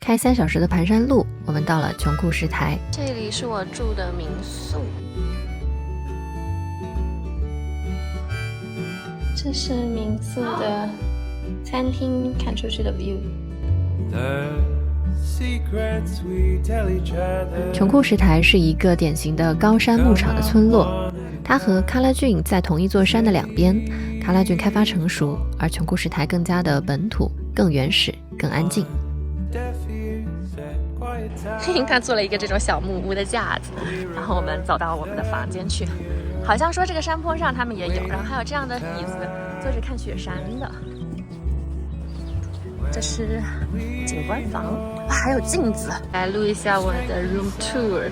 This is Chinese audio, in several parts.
开3小时的盘山路，我们到了穷库什台。这里是我住的民宿，这是民宿的餐厅，看出去的 view。穷库什台是一个典型的高山牧场的村落，它和喀拉峻在同一座山的两边。喀拉峻开发成熟，而穷库什台更加的本土，更原始，更安静。他做了一个这种小木屋的架子，然后我们走到我们的房间去。好像说这个山坡上他们也有，然后还有这样的椅子，坐着看雪山的。这是景观房，哇，还有镜子。来录一下我的 room tour，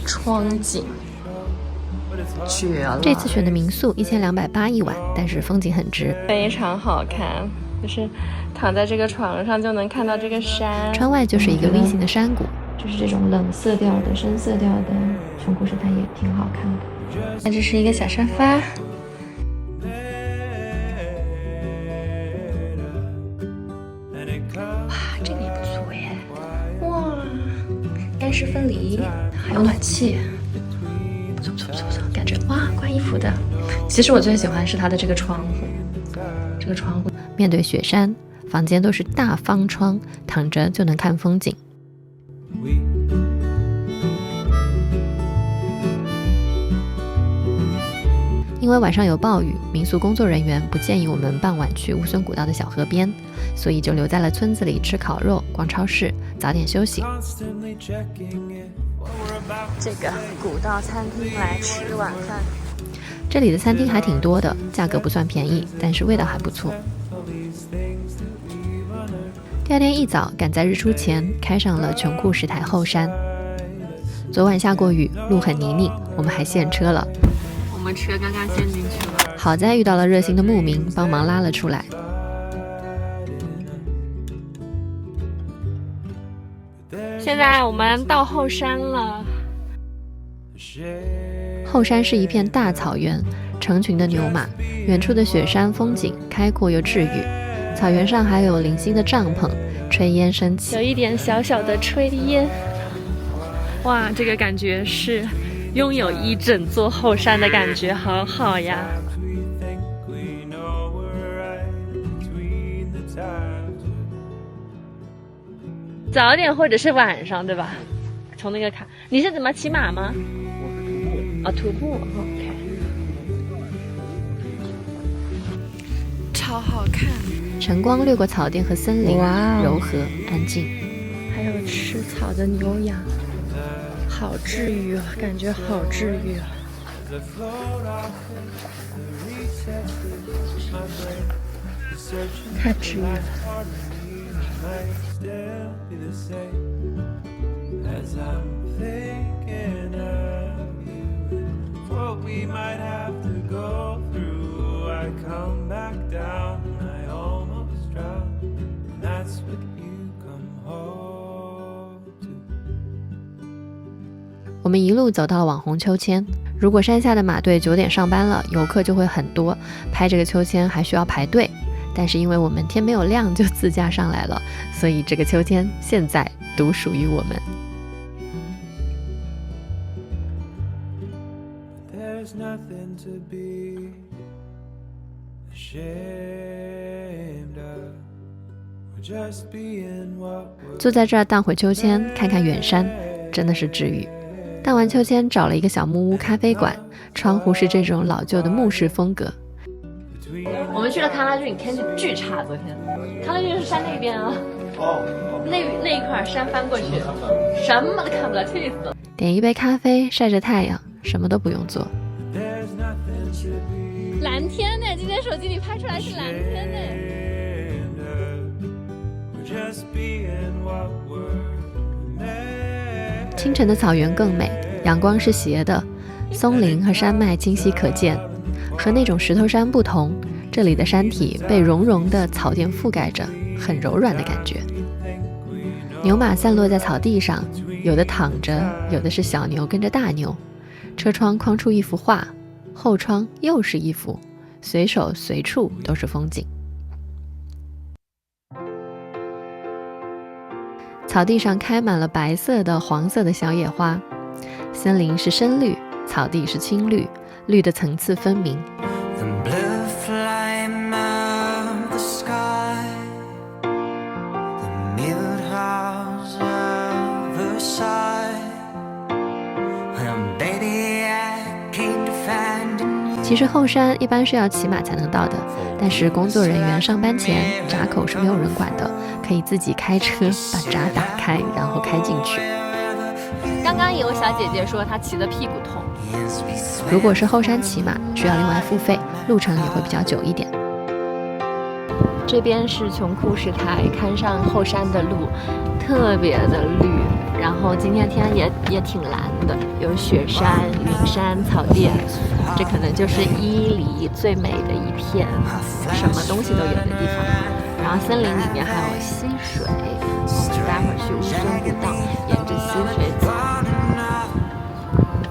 窗景。绝了！这次选的民宿1280一晚，但是风景很值，非常好看。就是躺在这个床上就能看到这个山，窗外就是一个 V 型的山谷。就是这种冷色调的、深色调的穷库什台也挺好看的。那这是一个小沙发，哇，这个也不错耶！哇，干湿分离，还有暖气，不错不错不错不错，感觉哇，挂衣服的。其实我最喜欢是它的这个窗户，这个窗户面对雪山，房间都是大方窗，躺着就能看风景。因为晚上有暴雨，民宿工作人员不建议我们傍晚去乌孙古道的小河边，所以就留在了村子里吃烤肉、逛超市，早点休息。这个古道餐厅来吃晚饭，这里的餐厅还挺多的，价格不算便宜，但是味道还不错。第二天一早，赶在日出前开上了穷库什台后山。昨晚下过雨，路很泥泞，我们还陷车了。我们车刚刚陷进去了，好在遇到了热心的牧民，帮忙拉了出来。现在我们到后山了。后山是一片大草原，成群的牛马，远处的雪山风景开阔又治愈。草原上还有零星的帐篷，炊烟升起，有一点小小的炊烟。哇，这个感觉是拥有一整座后山的感觉，好好呀！早点或者是晚上，对吧？从那个看，你是怎么骑马吗？我是徒步。哦，徒步。OK。超好看。晨光掠过草甸和森林，柔和安静。还有吃草的牛羊。好治愈啊，感觉好治愈啊！太治愈了。我们一路走到了网红秋千。如果山下的马队9点上班了，游客就会很多，拍这个秋千还需要排队。但是因为我们天没有亮就自驾上来了，所以这个秋千现在独属于我们。坐在这儿荡会秋千，看看远山，真的是治愈。荡完秋千，找了一个小木屋咖啡馆，窗户是这种老旧的木式风格。我们去了喀拉峻，天气巨差，昨天。喀拉峻是山那边啊，那一块山翻过去，什么都看不到，气死了。点一杯咖啡，晒着太阳，什么都不用做。蓝天呢？今天手机里拍出来是蓝天呢。清晨的草原更美，阳光是斜的，松林和山脉清晰可见。和那种石头山不同，这里的山体被绒绒的草甸覆盖着，很柔软的感觉。牛马散落在草地上，有的躺着，有的是小牛跟着大牛。车窗框出一幅画，后窗又是一幅，随手随处都是风景。草地上开满了白色的、黄色的小野花，森林是深绿，草地是青绿，绿的层次分明。其实后山一般是要骑马才能到的，但是工作人员上班前闸口是没有人管的，可以自己开车把闸打开，然后开进去。刚刚有小姐姐说她骑的屁股痛。如果是后山骑马，需要另外付费，路程也会比较久一点。这边是琼库什台，看上后山的路特别的绿，然后今天天也挺蓝的，有雪山、云山、草甸，这可能就是伊犁最美的一片，什么东西都有的地方。然后森林里面还有溪水，我们待会儿去乌孙古道，沿着溪水走，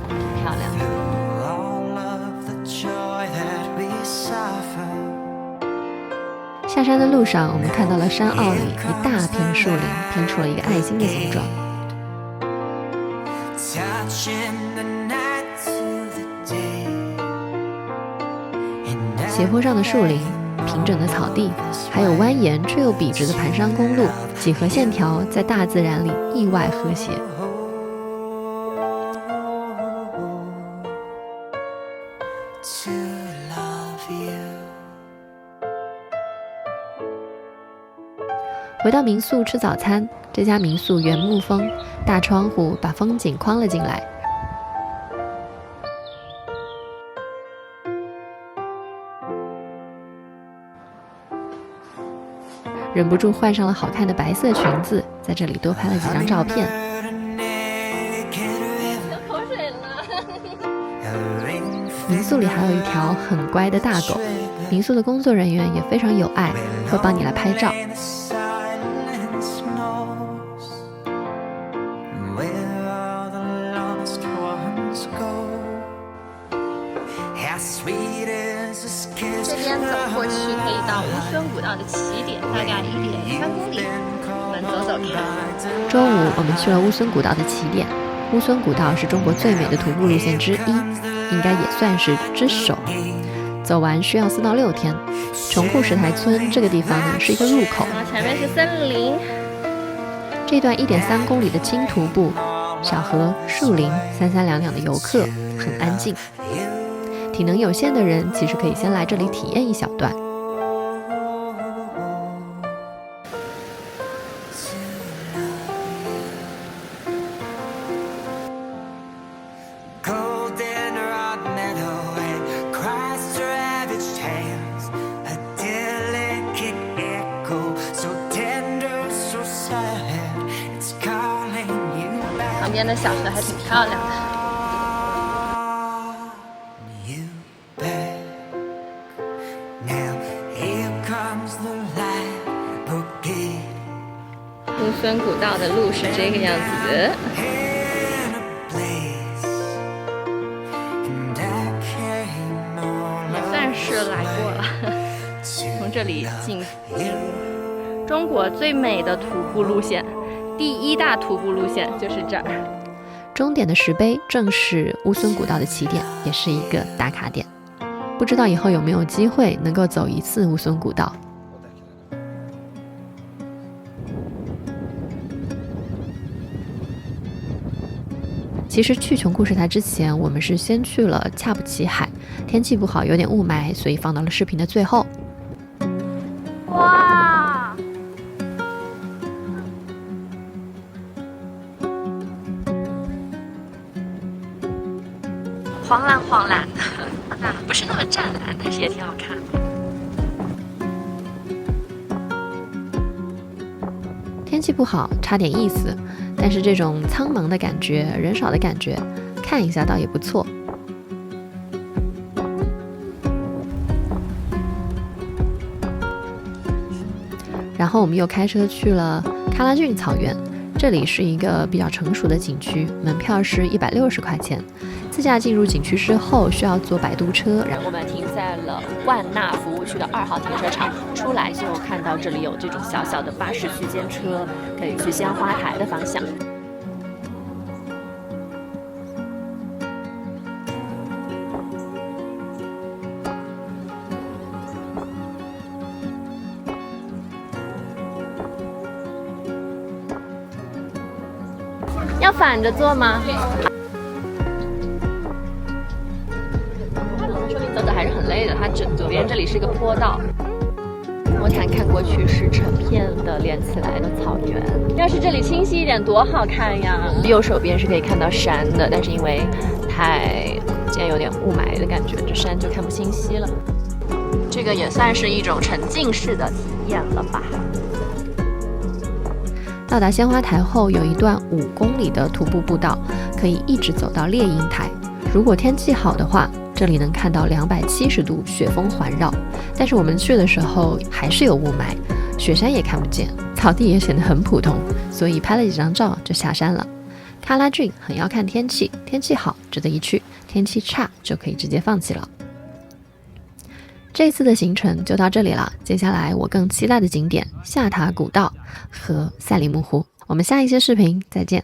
挺漂亮的。下山的路上，我们看到了山坳里一大片树林，拼出了一个爱心的形状。斜坡上的树林，平整的草地，还有蜿蜒却又笔直的盘山公路，几何线条在大自然里意外和谐。回到民宿吃早餐，这家民宿原木风，大窗户把风景框了进来。忍不住换上了好看的白色裙子，在这里多拍了几张照片。流口水了。民宿里还有一条很乖的大狗，民宿的工作人员也非常有爱，会帮你来拍照。这边走过去可以到乌孙古道的起点，大概1.3公里，我们走走看。周五我们去了乌孙古道的起点，乌孙古道是中国最美的徒步路线之一，应该也算是之首。走完需要4到6天。琼库什台村这个地方呢是一个入口，然后前面是森林。这段1.3公里的轻徒步，小河、树林，三三两两的游客，很安静。体能有限的人其实可以先来这里体验一小段。旁边的小河还挺漂亮的。乌孙古道的路是这个样子的。也算是来过了，从这里进中国最美的徒步路线，第1大徒步路线就是这儿。终点的石碑正是乌孙古道的起点，也是一个打卡点。不知道以后有没有机会能够走一次乌孙古道。其实去琼库什台之前，我们是先去了恰布奇海，天气不好，有点雾霾，所以放到了视频的最后。哇！黄蓝黄蓝的，不是那么湛蓝，但是也挺好看。天气不好，差点意思，但是这种苍茫的感觉，人少的感觉，看一下倒也不错。然后我们又开车去了喀拉峻草原，这里是一个比较成熟的景区，门票是160块钱。自驾进入景区之后，需要坐摆渡车。我们停在在了万纳服务区的2号停车场，出来就看到这里有这种小小的巴士区间车，可以去鲜花台的方向。要反着坐吗？说明走的还是很累的，它左边这里是个坡道，我看过去是成片的连起来的草原。要是这里清晰一点多好看呀！右手边是可以看到山的，但是因为今天有点雾霾的感觉，这山就看不清晰了。这个也算是一种沉浸式的体验了吧。到达鲜花台后，有一段5公里的徒步步道，可以一直走到猎鹰台。如果天气好的话，这里能看到270度雪峰环绕。但是我们去的时候还是有雾霾，雪山也看不见，草地也显得很普通，所以拍了几张照就下山了。喀拉峻很要看天气，天气好值得一去，天气差就可以直接放弃了。这次的行程就到这里了，接下来我更期待的景点下塔古道和赛里木湖，我们下一些视频再见。